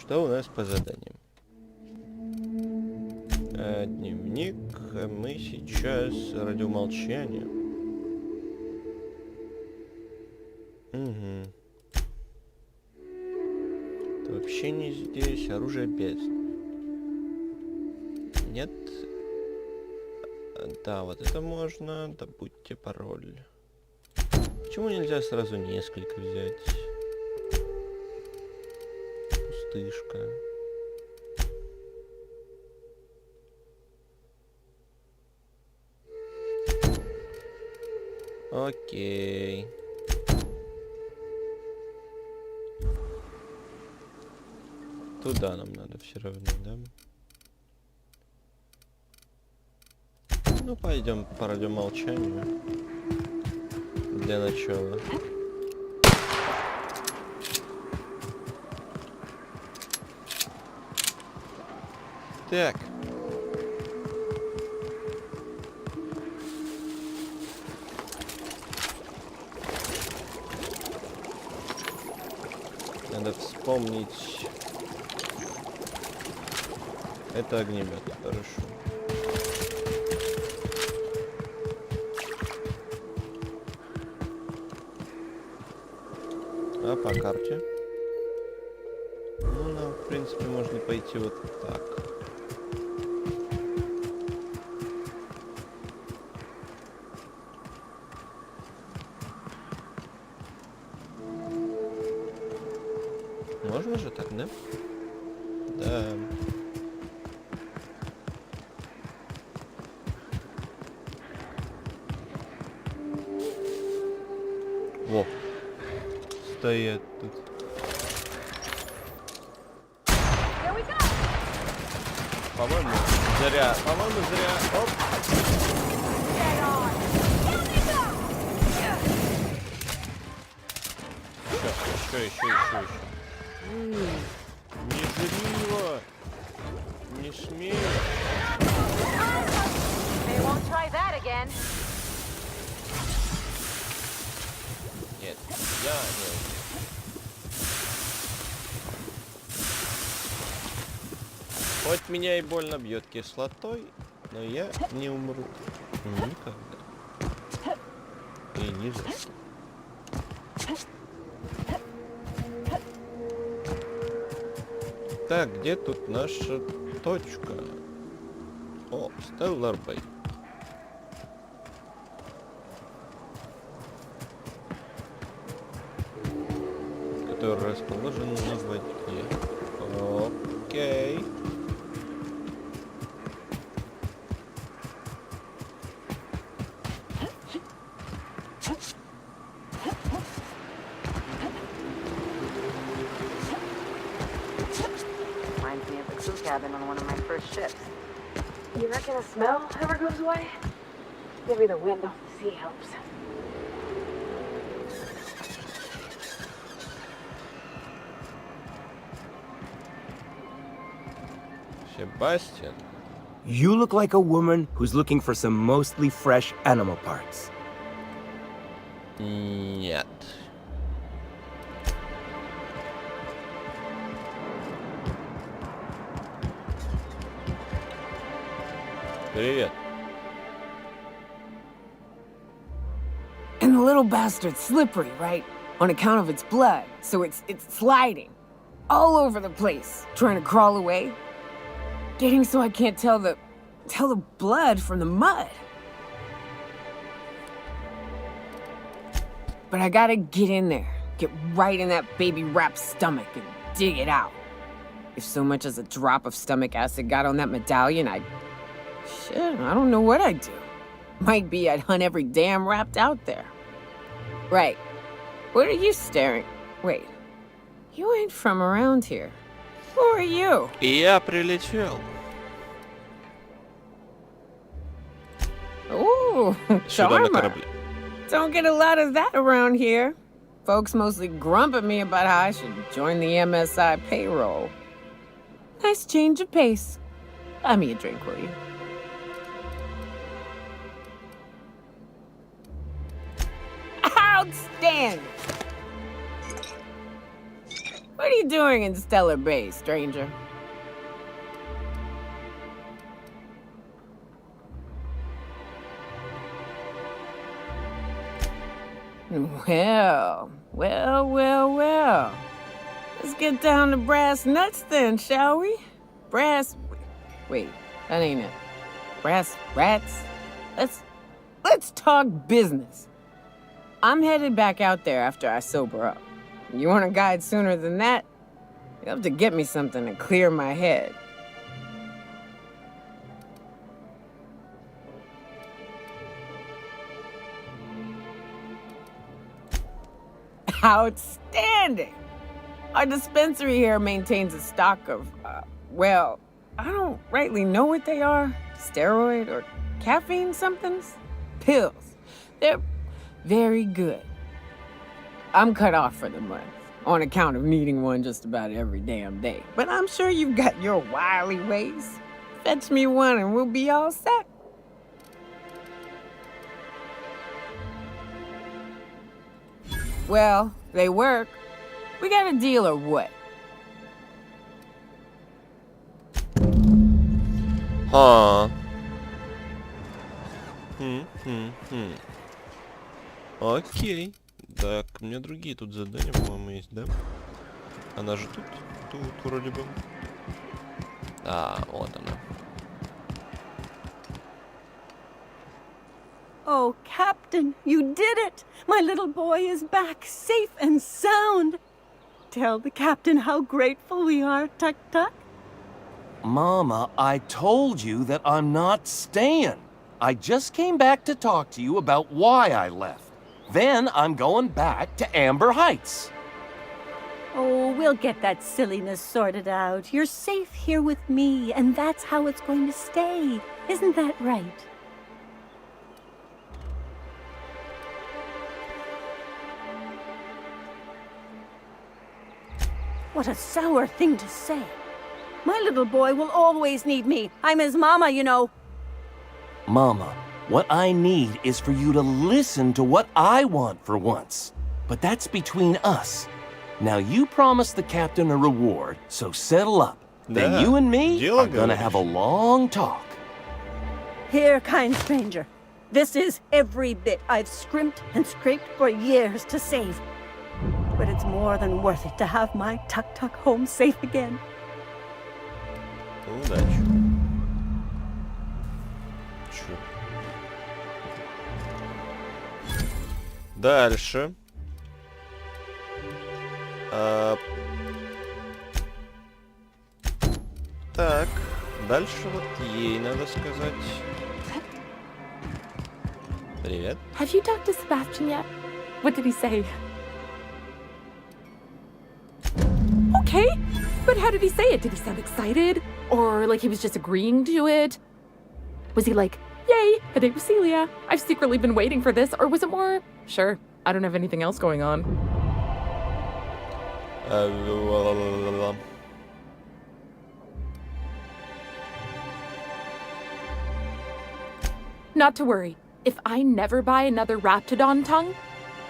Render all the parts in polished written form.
Что у нас по заданиям? Дневник. Мы сейчас ради умолчания. Угу. Это вообще не здесь. Оружие без. Нет. Да, вот это можно. Добудьте пароль. Почему нельзя сразу несколько взять? Пустышка. Окей. Туда нам надо все равно, да? Ну, пойдем по радиомолчанию. Для начала. Так. Надо вспомнить. Это огнемет, хорошо. А по карте? Ну, нам, в принципе, можно пойти вот так. Можно же так, да? Да. Во. Стоят тут. По-моему, зря. По-моему, зря. Оп. Еще. Не жри его. Не смей. Нет, я не. Хоть меня и больно бьет кислотой, но я не умру. Никогда. И ни за что. Так, где тут наша точка? О, Stellar Bay. Который расположен на воде. Окей. Cabin on one of my first ships. You reckon the smell ever goes away? Maybe the wind off the sea helps. Sebastian. You look like a woman who's looking for some mostly fresh animal parts. Нет. Привет. And the little bastard's slippery, right? On account of its blood, so it's sliding. All over the place, trying to crawl away. Getting so I can't tell the blood from the mud. But I gotta get in there, get right in that baby rap's stomach and dig it out. If so much as a drop of stomach acid got on that medallion, shit, I don't know what I'd do. Might be I'd hunt every damn rapt out there. Right. What are you staring? Wait. You ain't from around here. Who are you? Я прилетел. Ooh, Сюда на charmer. корабле. Don't get a lot of that around here. Folks mostly grump at me about how I should join the MSI payroll. Nice change of pace. Buy me a drink, will you? Outstanding! What are you doing in Stellar Bay, stranger? Well. Let's get down to brass nuts then, shall we? Wait, that ain't it. Brass rats? Let's talk business. I'm headed back out there after I sober up. You want a guide sooner than that? You'll have to get me something to clear my head. Outstanding! Our dispensary here maintains a stock of, well, I don't rightly know what they are. Steroid or caffeine somethings? Pills. They're very good. I'm cut off for the month, on account of needing one just about every damn day. But I'm sure you've got your wily ways. Fetch me one and we'll be all set. Well, they work. We got a deal or what? Ха. Окей. Так, у меня другие тут задания, по-моему, есть, да? Она же тут вроде бы. А, вот она. Oh, Captain, you did it! My little boy is back, safe and sound. Tell the Captain how grateful we are, Tuk Tuk. Mama, I told you that I'm not staying. I just came back to talk to you about why I left. Then I'm going back to Amber Heights. Oh, we'll get that silliness sorted out. You're safe here with me, and that's how it's going to stay. Isn't that right? What a sour thing to say. My little boy will always need me. I'm his mama, you know. Mama, what I need is for you to listen to what I want for once. But that's between us. Now you promised the captain a reward, so settle up. Then you and me are gonna have a long talk. Here, kind stranger. This is every bit I've scrimped and scraped for years to save. But it's more than worth it to have my Tuk Tuk home safe again. Удачи. Чё? Дальше. Так, дальше вот ей надо сказать. Привет. Have you talked to Sebastian yet? What did he say? Okay, but how did he say it? Did he sound excited? Or like he was just agreeing to it? Was he like, yay, a date with Celia, I've secretly been waiting for this? Or was it more, sure, I don't have anything else going on? Not to worry. If I never buy another Raptidon tongue,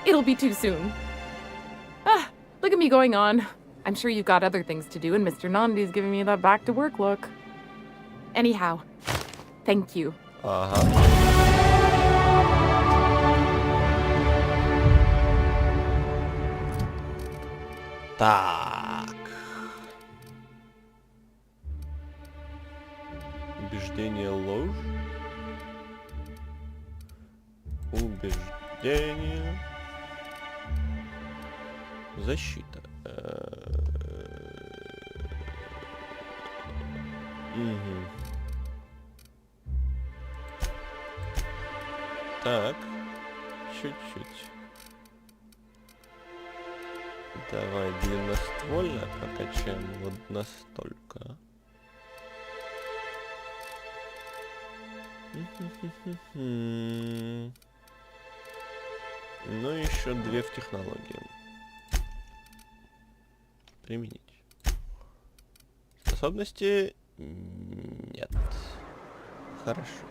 it'll be too soon. Ah, look at me going on. I'm sure you've got other things to do, and Mr. Nandi's giving me that back-to-work look. Anyhow, thank you. Так. Убеждение ложь. Убеждение. Защита. Так. Чуть-чуть. Давай длинноствольно прокачаем вот настолько. Ну еще две в технологии. Применить. Способности нет. Хорошо.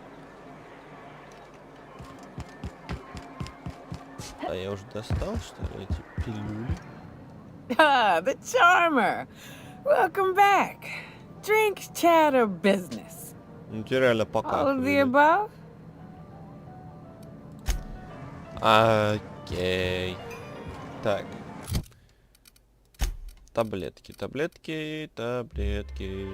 А я уже достал, что ли, эти пилюли? Ah, the charmer. Welcome back. Drink, chat, or business? Ну, тебе реально All of the покакали. above? Окей. Так. Таблетки, таблетки, таблетки.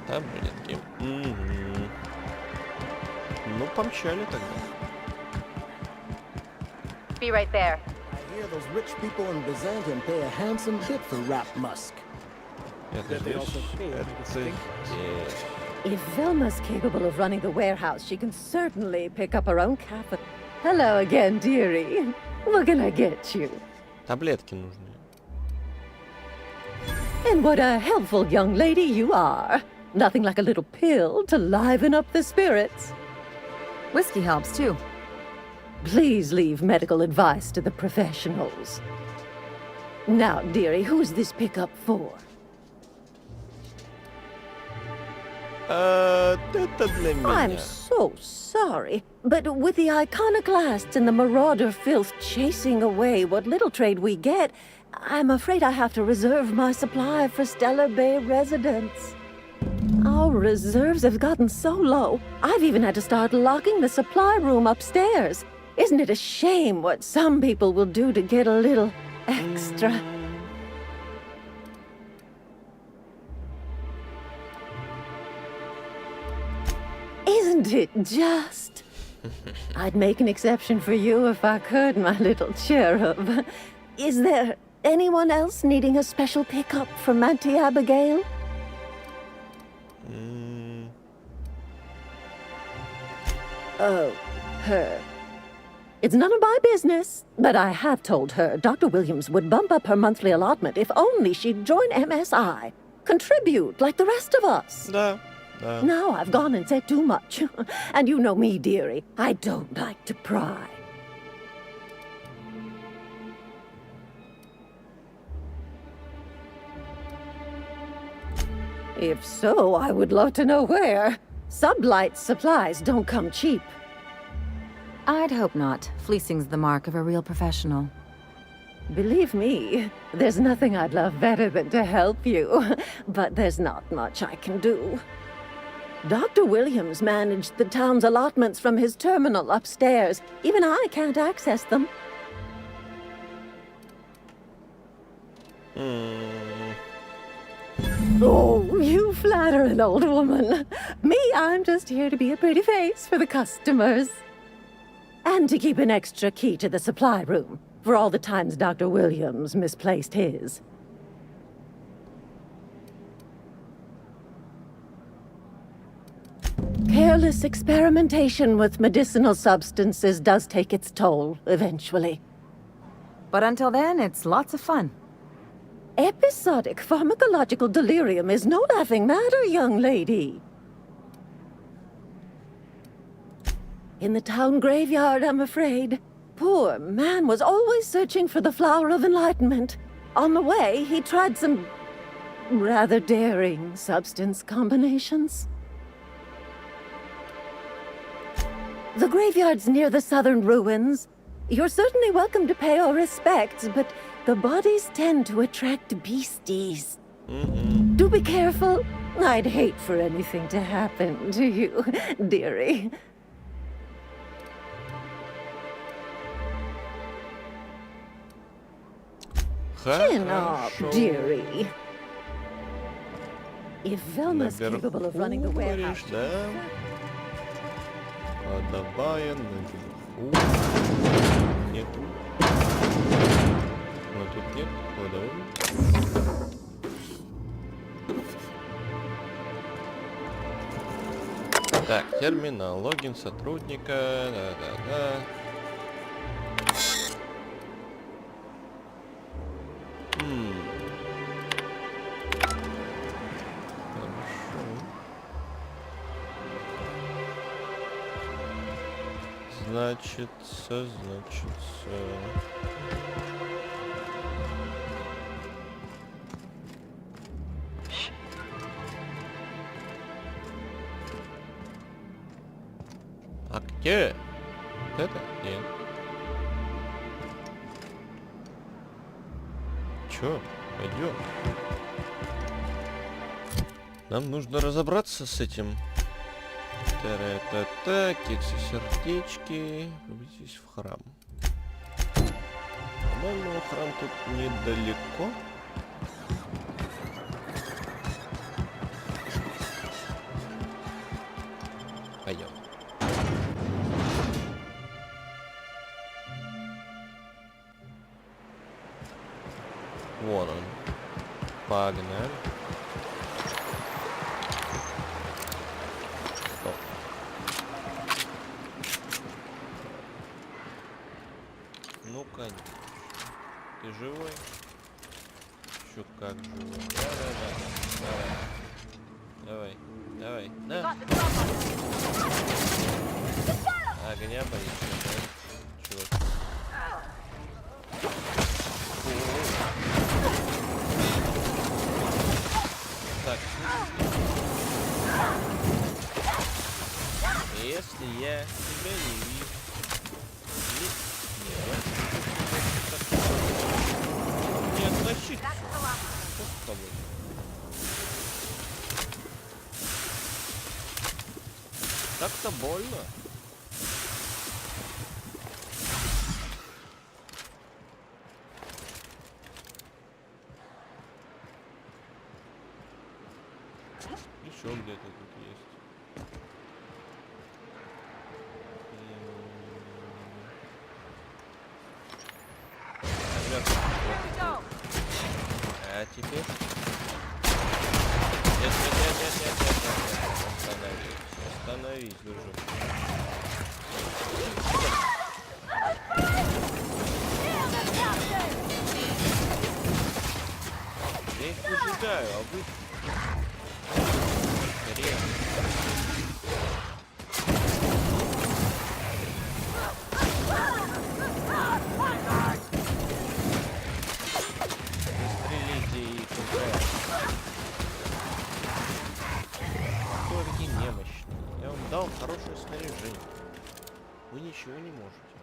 Таблетки. Мгм. Ну, помчали тогда. Be right there. I hear those rich people in Byzantium pay a handsome bit for rap musk. Это здесь. Это здесь. If Velma's capable of running the warehouse, she can certainly pick up her own capital. Hello again, dearie. What can I get you? Таблетки нужны. And what a helpful young lady you are. Nothing like a little pill to liven up the spirits. Whiskey helps too. Please leave medical advice to the professionals. Now, dearie, who's this pickup for? Это для I'm меня. so sorry, but with the iconoclasts and the marauder filth chasing away what little trade we get, I'm afraid I have to reserve my supply for Stellar Bay residents. Our reserves have gotten so low, I've even had to start locking the supply room upstairs. Isn't it a shame what some people will do to get a little extra? Isn't it just? I'd make an exception for you if I could, my little cherub. Is there anyone else needing a special pickup from Auntie Abigail? Oh, her. It's none of my business, but I have told her Dr. Williams would bump up her monthly allotment if only she'd join MSI. Contribute like the rest of us. Да, да. Now I've gone and said too much. And you know me, dearie. I don't like to pry. If so, I would love to know where. Sublight supplies don't come cheap. I'd hope not. Fleecing's the mark of a real professional. Believe me, there's nothing I'd love better than to help you. But there's not much I can do. Dr. Williams managed the town's allotments from his terminal upstairs. Even I can't access them. Oh, you flatter an old woman. Me, I'm just here to be a pretty face for the customers. And to keep an extra key to the supply room, for all the times Dr. Williams misplaced his. Careless experimentation with medicinal substances does take its toll, eventually. But until then, it's lots of fun. Episodic pharmacological delirium is no laughing matter, young lady. In the town graveyard, I'm afraid. Poor man was always searching for the flower of enlightenment. On the way, he tried some rather daring substance combinations. The graveyard's near the southern ruins. You're certainly welcome to pay our respects, but the bodies tend to attract beasties. Do be careful. I'd hate for anything to happen to you, dearie. Chin up, Хорошо. dearie. If Velma's Наверху, capable of running the warehouse... говоришь, да? Кладовая наверху. Нету. Но тут нет кладовой. Так, терминал, логин сотрудника, да-да-да. Значится. А где? Вот это? Нет. Чё? Пойдем. Нам нужно разобраться с этим. Та-ра-та-та, кексы, сердечки. Победитесь в храм. По-моему, храм тут недалеко. Пойдем. Вон он. Погнали. Стоп. Ну, конечно. Ты живой? Еще как живой. Давай. Давай. На. Огня боится, да? Чувак. Так. Если я тебя не вижу. Не оттащить. Что с тобой? Так-то больно. Еще где-то тут есть. А теперь? Нет. Остановись, дружок. Я их выжигаю, а вы... Скорее. Застрелите их уже. Вы такие немощные. Я вам дал хорошее снаряжение. Вы ничего не можете.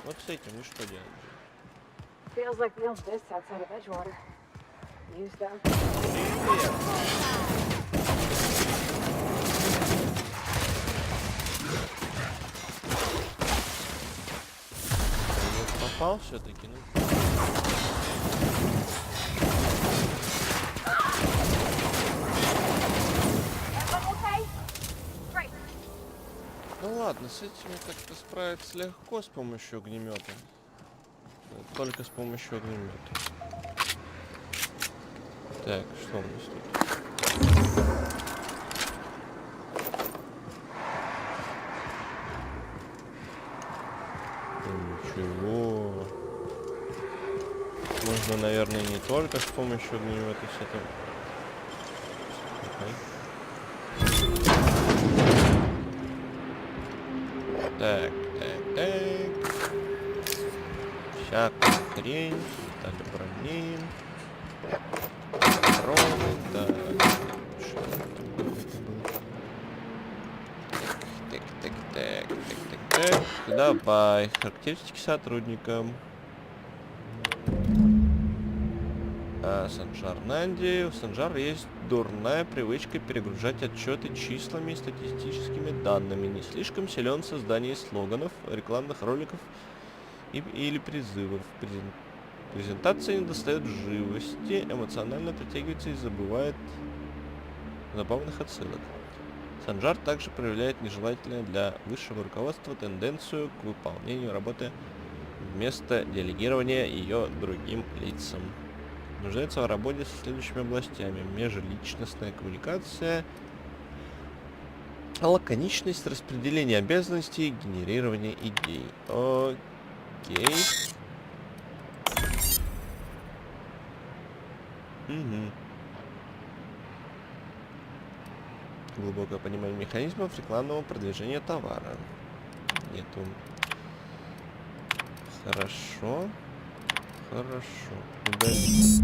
Вот с этим вы что делаете? Feels like Neil's this outside of Edgewater. Used up. Попал все-таки, ну. Ну ладно, с этим как-то справиться легко с помощью огнемета. Только с помощью огнемета. Так, что у нас тут? Ничего. Можно, наверное, не только с помощью огнемета с этим. Так. Всякая хрень. Так, броним. Патроны. Так. Что там было? Так. Давай. Характеристики сотрудникам. Санжар Нанди. У Санжара есть дурная привычка перегружать отчеты числами и статистическими данными. Не слишком силен в создании слоганов, рекламных роликов или призывов. Презентация не достает живости, эмоционально притягивается и забывает забавных отсылок. Санжар также проявляет нежелательную для высшего руководства тенденцию к выполнению работы вместо делегирования ее другим лицам. Нуждается в работе со следующими областями: межличностная коммуникация, лаконичность, распределение обязанностей, генерирование идей. Окей. Глубокое понимание механизмов рекламного продвижения товара. Нету. Хорошо. Удали.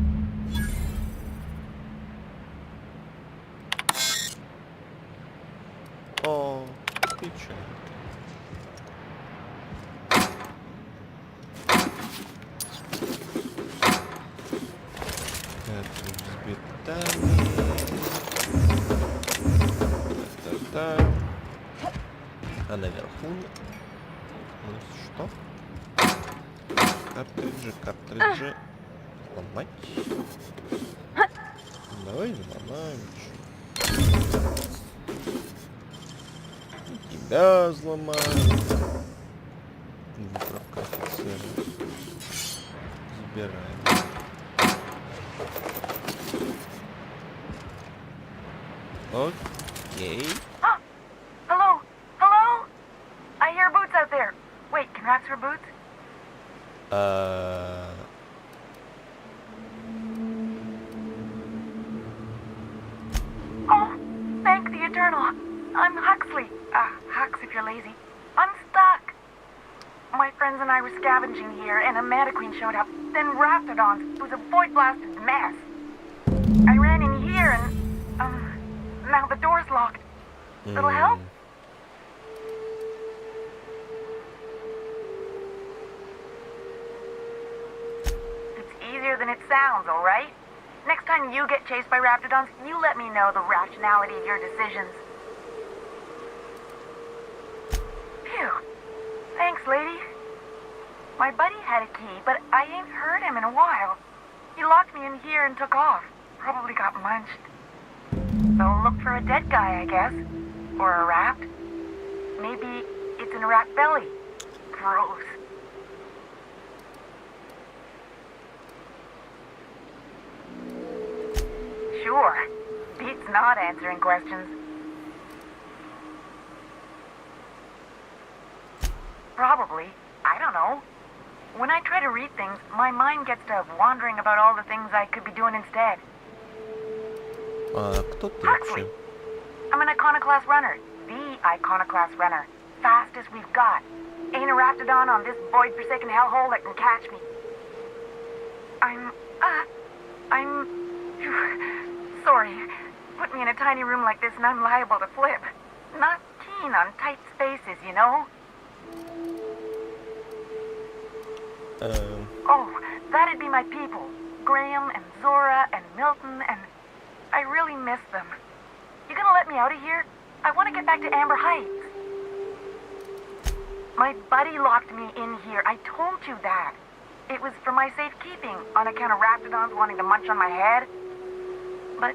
О, печально. А наверху... Что? Картриджи. Ломать. Давай взломаем. Тебя взломаем. Выправка офицера. Забираем. Окей. Hello? Hello? I hear boots out there. Wait, can rats wear boots? Oh, thank the Eternal. I'm Huxley. Hux if you're lazy. I'm stuck. My friends and I were scavenging here, and a Meta Queen showed up. Then Raptidons. It was a void-blasted mess. I ran in here and, now the door's locked. Little help? It's easier than it sounds, alright? Next time you get chased by Raptidons, you let me know the rationality of your decisions. Phew. Thanks, lady. My buddy had a key, but I ain't heard him in a while. He locked me in here and took off. Probably got munched. So look for a dead guy, I guess. Or a rat. Maybe it's in a rat belly. Gross. Sure. Beats not answering questions. Probably. I don't know. When I try to read things, my mind gets to wandering about all the things I could be doing instead. Кто ты вообще? I'm an iconoclast runner. The iconoclast runner. Fastest we've got. Ain't a raptidon on this void-forsaken hellhole that can catch me. I'm sorry. Put me in a tiny room like this and I'm liable to flip. Not keen on tight spaces, you know? Oh, that'd be my people. Graham and Zora and Milton and... I really miss them. You gonna let me out of here? I want to get back to Amber Heights. My buddy locked me in here. I told you that. It was for my safekeeping, on account of raptidons wanting to munch on my head. But,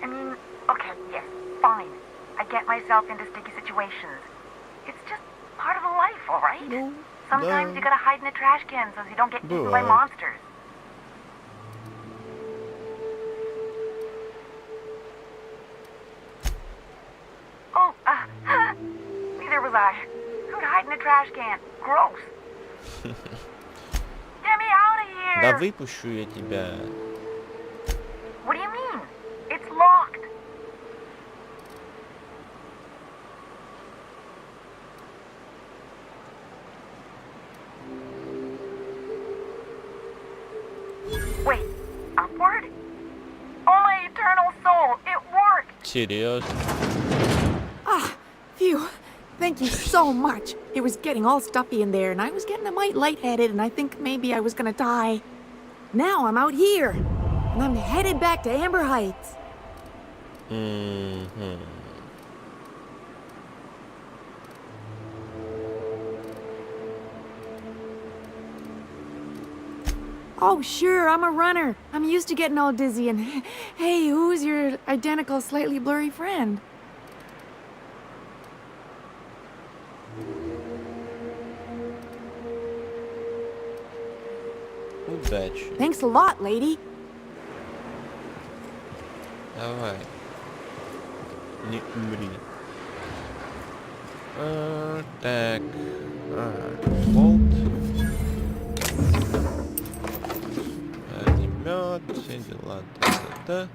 I mean, okay, yes, fine. I get myself into sticky situations. It's just part of the life, all right? No. Sometimes you gotta hide in a trash can so you don't get eaten by monsters. Oh, neither was I. Who'd hide in a trash can? Gross. Get me out of here! Да выпущу я тебя. What do you mean? It's locked. Wait, upward? Oh my eternal soul, it worked! Серьезно? Ah, phew. Thank you so much. It was getting all stuffy in there, and I was getting a mite lightheaded, and I think maybe I was gonna die. Now I'm out here, and I'm headed back to Amber Heights. Mm-hmm. Oh, sure, I'm a runner. I'm used to getting all dizzy, and hey, who's your identical, slightly blurry friend? Удачи. Thanks a lot, lady. Давай. Не умри. Так. Болт. Огнемет. Все дела. Да.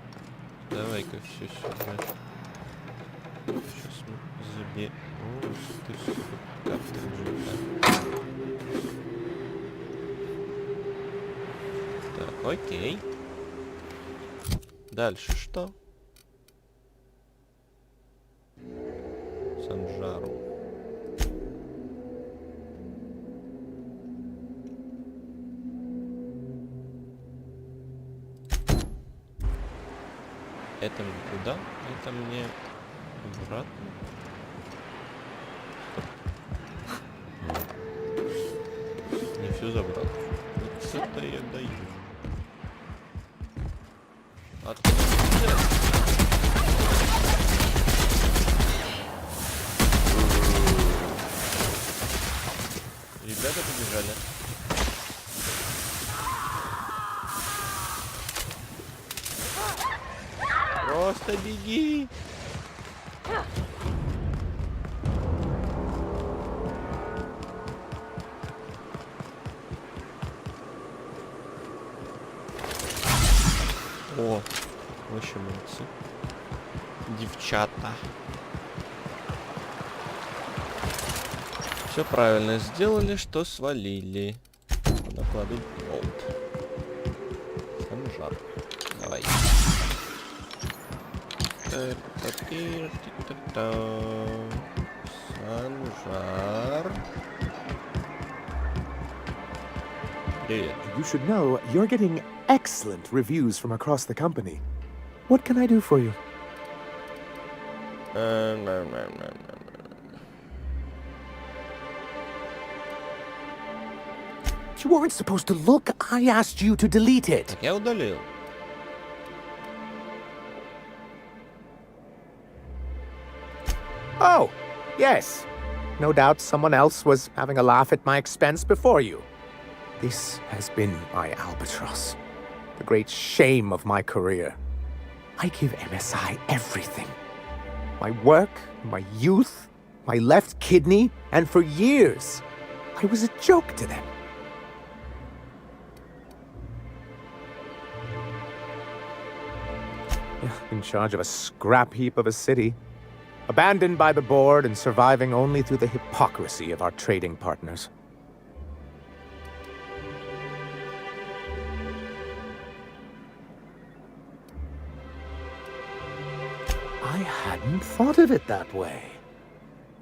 Давай-ка все сюда. Сейчас мы заберем. Ты как ты же так, окей. Дальше что? Санжару. Это мне куда? Это мне обратно. все забрал. Вот это я даю. Откуда взять? Ребята побежали. Просто беги. О, вообще молодцы. Девчата. Все правильно сделали, что свалили. Накладывай болт. Санжар. Давай. Санжар. Привет. You should know you're getting excellent reviews from across the company. What can I do for you? You weren't supposed to look. I asked you to delete it. Я удалил. Oh, yes. No doubt someone else was having a laugh at my expense before you. This has been my albatross. The great shame of my career. I give MSI everything. My work, my youth, my left kidney, and for years, I was a joke to them. In charge of a scrap heap of a city. Abandoned by the board and surviving only through the hypocrisy of our trading partners. I hadn't thought of it that way.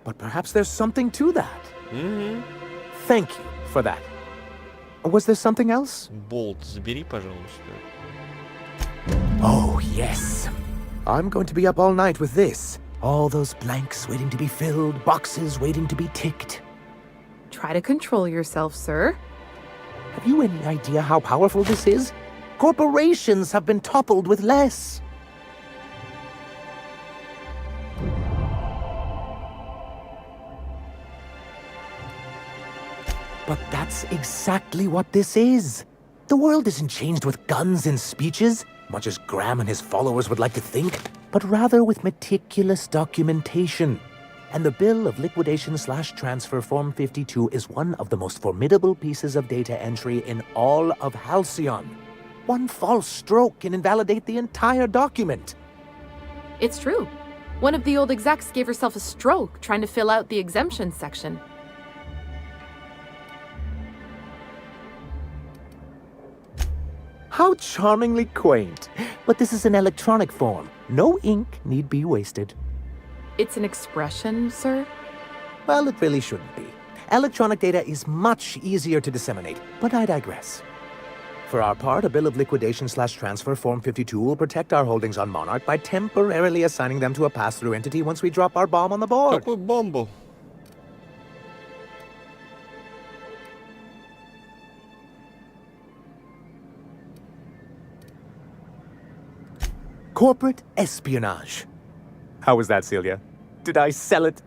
But perhaps there's something to that. Mm-hmm. Thank you for that. Was there something else? Болт забери, пожалуйста. Oh, yes. I'm going to be up all night with this. All those blanks waiting to be filled, boxes waiting to be ticked. Try to control yourself, sir. Have you any idea how powerful this is? Corporations have been toppled with less. But that's exactly what this is. The world isn't changed with guns and speeches, much as Graham and his followers would like to think, but rather with meticulous documentation. And the bill of liquidation/transfer Form 52 is one of the most formidable pieces of data entry in all of Halcyon. One false stroke can invalidate the entire document. It's true. One of the old execs gave herself a stroke trying to fill out the exemption section. How charmingly quaint. But this is an electronic form. No ink need be wasted. It's an expression, sir? Well, it really shouldn't be. Electronic data is much easier to disseminate, but I digress. For our part, a bill of liquidation/transfer Form 52 will protect our holdings on Monarch by temporarily assigning them to a pass-through entity once we drop our bomb on the board. Какую бомбу? Corporate espionage. How was that, Celia? Did I sell it?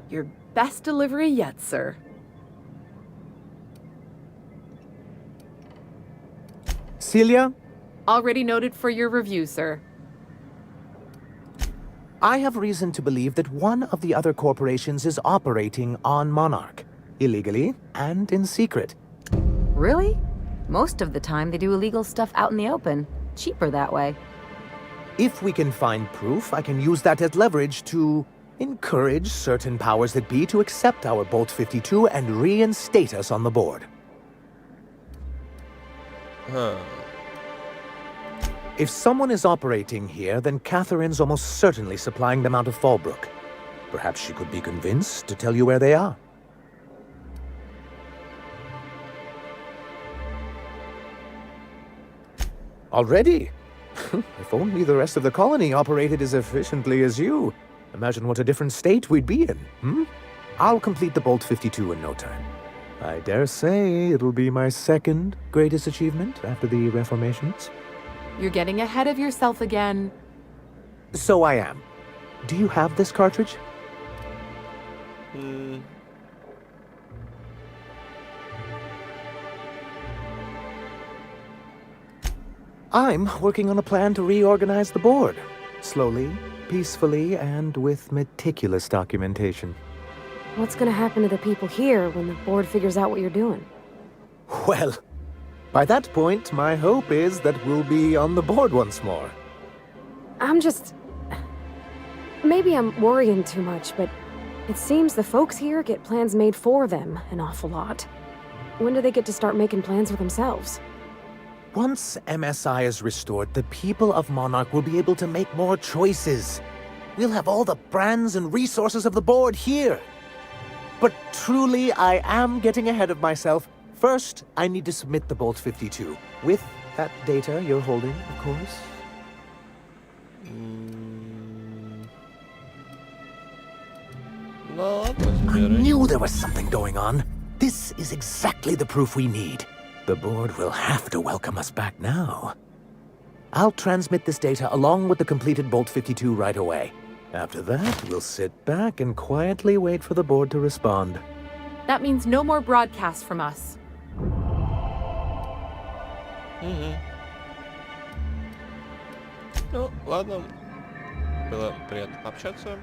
Your best delivery yet, sir. Celia? Already noted for your review, sir. I have reason to believe that one of the other corporations is operating on Monarch. Illegally and in secret. Really? Most of the time they do illegal stuff out in the open. Cheaper that way. If we can find proof, I can use that as leverage to encourage certain powers that be to accept our Bolt 52 and reinstate us on the board. Huh. If someone is operating here, then Catherine's almost certainly supplying them out of Fallbrook. Perhaps she could be convinced to tell you where they are. Already? If only the rest of the colony operated as efficiently as you. Imagine what a different state we'd be in, hmm? I'll complete the Bolt 52 in no time. I dare say it'll be my second greatest achievement after the reformations. You're getting ahead of yourself again. So I am. Do you have this cartridge? I'm working on a plan to reorganize the board. Slowly, peacefully, and with meticulous documentation. What's gonna happen to the people here when the board figures out what you're doing? Well, by that point, my hope is that we'll be on the board once more. Maybe I'm worrying too much, but it seems the folks here get plans made for them an awful lot. When do they get to start making plans for themselves? Once MSI is restored, the people of Monarch will be able to make more choices. We'll have all the brands and resources of the board here. But truly, I am getting ahead of myself. First, I need to submit the Bolt 52. With that data you're holding, of course. I knew there was something going on. This is exactly the proof we need. The board will have to welcome us back now. I'll transmit this data along with the completed Bolt 52 right away. After that, we'll sit back and quietly wait for the board to respond. That means no more broadcasts from us. Ну, ладно. Было приятно пообщаться.